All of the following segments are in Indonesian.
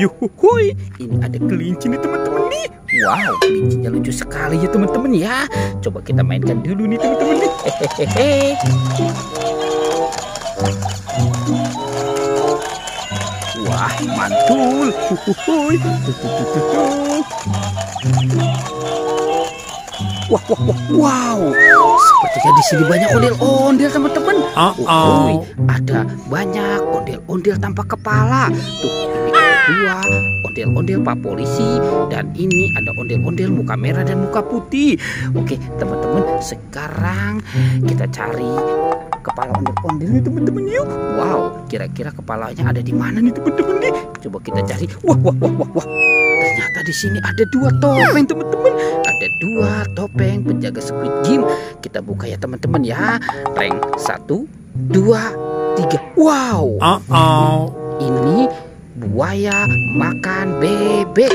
Yuhuhuy, ini ada kelinci nih teman-teman nih. Wow, kelincinya lucu sekali ya teman-teman ya. Coba kita mainkan dulu nih teman-teman nih. Hehehe. Wah, mantul. Huhuhuy. Wow. Sepertinya di sini banyak ondel-ondel teman-teman. Ada banyak ondel-ondel tanpa kepala. Tuh, ini ada dua ondel-ondel Pak Polisi, dan ini ada ondel-ondel muka merah dan muka putih. Oke, teman-teman, sekarang kita cari kepala ondel-ondel nih teman-teman yuk. Wow, kira-kira kepalanya ada di mana nih teman-teman nih? Coba kita cari. Wah. Ternyata di sini ada dua topeng teman-teman. Ada dua topeng penjaga Squid Game. Kita buka ya teman-teman ya. Rank 1, 2, 3. Wow. Ini buaya makan bebek.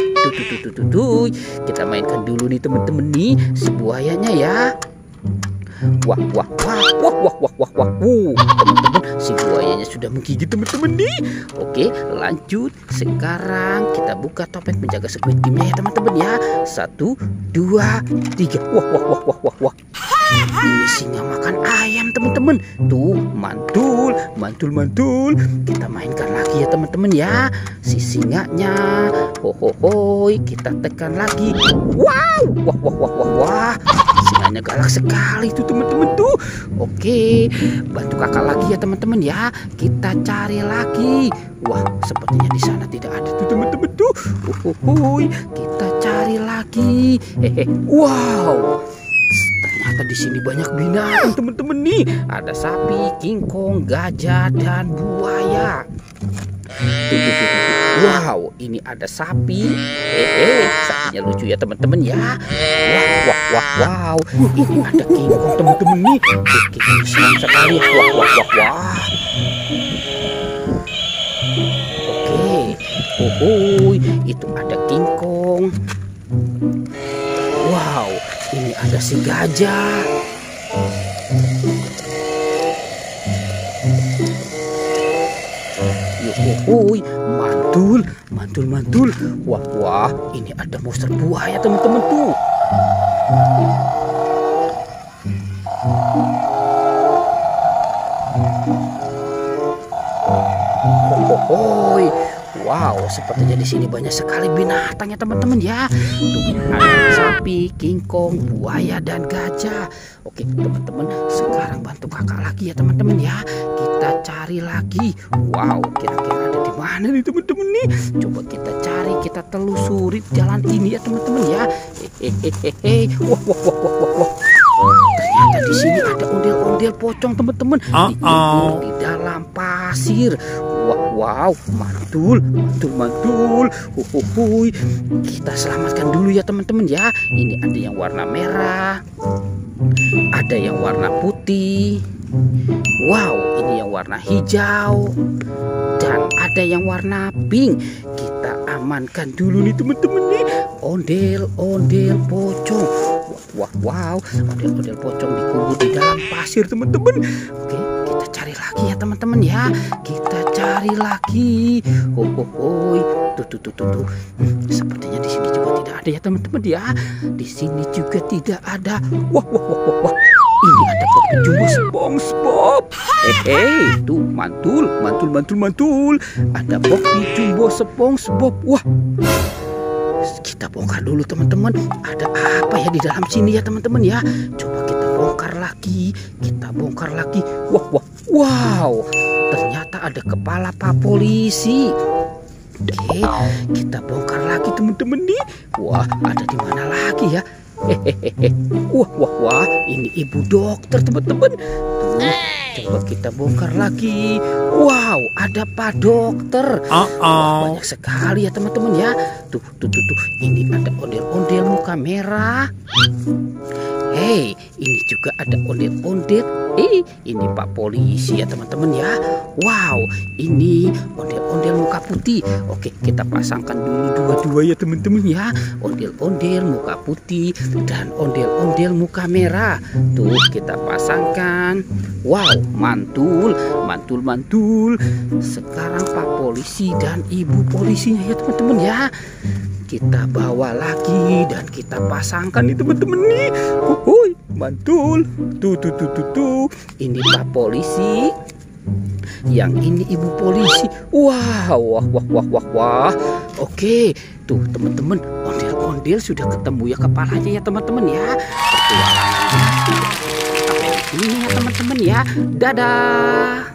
Tuh. Kita mainkan dulu nih teman-teman nih si buayanya ya. Wah. Teman-teman, si buayanya sudah menggigit teman-teman nih. Oke, lanjut. Sekarang kita buka topeng penjaga Squid Game ya teman-teman ya. 1, 2, 3. Wah. Ini singa makan ayam teman-teman. Tuh, mantul. Kita mainkan lagi ya teman-teman ya. Si singanya. Hohohoi, kita tekan lagi. Wow. Wah. Singanya galak sekali tuh teman-teman tuh. Oke, bantu kakak lagi ya teman-teman ya. Kita cari lagi. Wah, sepertinya di sana tidak ada tuh teman-teman tuh. Kita cari lagi. Wow. Ternyata di sini banyak binatang teman-teman nih. Ada sapi, kingkong, gajah, dan buaya. Wow, ini ada sapi. Sapinya lucu ya teman-teman ya. Wow. Ini ada kingkong teman-teman nih. Kingkong senang sekali. Wah. Oke. Itu ada kingkong. Wow, ini ada si gajah. Yuhuhuy, mantul. Wah, ini ada monster buaya teman-teman tuh. Wow, sepertinya di sini banyak sekali binatang ya teman-teman ya. Tuh, ada sapi, kingkong, buaya, dan gajah. Oke, teman-teman, sekarang bantu kakak lagi ya teman-teman ya. Kita cari lagi. Wow, kira-kira ada di mana nih teman-teman nih? Coba kita cari, kita telusuri jalan ini ya teman-teman ya. Wah. Ternyata di sini ada ondel-ondel pocong teman-teman. Diikat di dalam pasir. Wow, mantul. Kita selamatkan dulu ya teman-teman ya. Ini ada yang warna merah, ada yang warna putih. Wow, ini yang warna hijau, dan ada yang warna pink. Kita amankan dulu nih teman-teman nih. Ondel-ondel pocong. Wow, ondel-ondel pocong dikubur di dalam pasir teman-teman. Oke, kita cari lagi ya teman-teman ya. Kita cari lagi. Tuh. Sepertinya di sini juga tidak ada ya teman-teman ya. Di sini juga tidak ada. Wah. Ini ada Poppy Jumbo SpongeBob. Tuh mantul. Ada Poppy Jumbo SpongeBob. Wah. Kita bongkar dulu teman-teman. Ada apa ya di dalam sini ya teman-teman ya? Coba kita bongkar lagi. Wow. Ternyata ada kepala Pak Polisi. Oke, kita bongkar lagi teman-teman nih. Wah, ada di mana lagi ya? Wah, ini ibu dokter teman-teman. Tuh, coba kita bongkar lagi. Wow, ada Pak Dokter. Banyak sekali ya teman-teman ya. Tuh. Ini ada ondel-ondel muka merah. Ini juga ada ondel-ondel. Ini Pak Polisi ya teman-teman ya. Wow, ini ondel-ondel muka putih. Oke, kita pasangkan dulu dua-dua ya teman-teman ya. Ondel-ondel muka putih dan ondel-ondel muka merah. Tuh, kita pasangkan. Wow, mantul. Sekarang Pak Polisi dan Ibu Polisinya ya teman-teman ya. Kita bawa lagi dan kita pasangkan nih teman-teman nih. Mantul. Tuh. Ini Pak Polisi. Yang ini Ibu Polisi. Wah. Oke, tuh teman-teman, ondel-ondel sudah ketemu ya kepalanya ya teman-teman ya. Petualangannya sampai di sini ya teman-teman ya. Dadah.